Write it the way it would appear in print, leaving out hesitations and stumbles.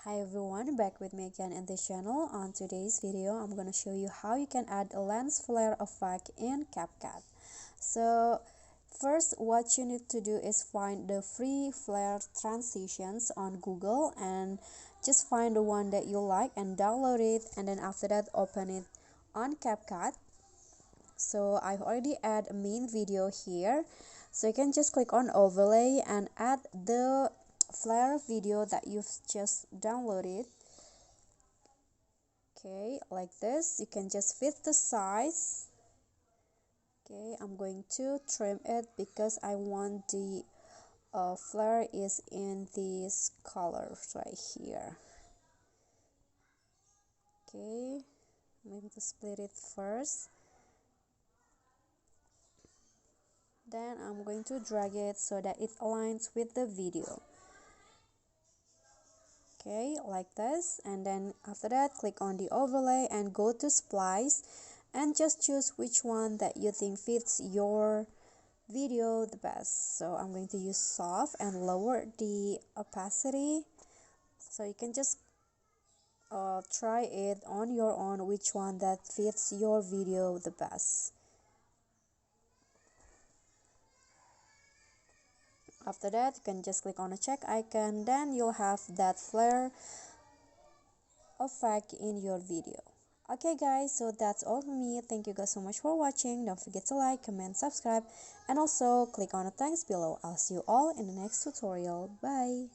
Hi everyone, back with me again in this channel. On today's video, I'm going to show you how you can add a lens flare effect in CapCut. So first, what you need to do is find the free flare transitions on Google and just find the one that you like and download it, and then after that open it on CapCut. So I've already add a main video here, so you can just click on overlay and add the flare video that you've just downloaded. Okay, like this. You can just fit the size. Okay, I'm going to trim it because I want the flare is in these colors right here. Okay, I'm going to split it first, then I'm going to drag it so that it aligns with the video. Okay, like this, and then after that click on the overlay and go to splice and just choose which one that you think fits your video the best. So I'm going to use soft and lower the opacity, so you can just try it on your own which one that fits your video the best. After that, you can just click on a check icon, then you'll have that flare effect in your video. Okay guys, so that's all from me. Thank you guys so much for watching. Don't forget to like, comment, subscribe, and also click on the thanks below. I'll see you all in the next tutorial. Bye.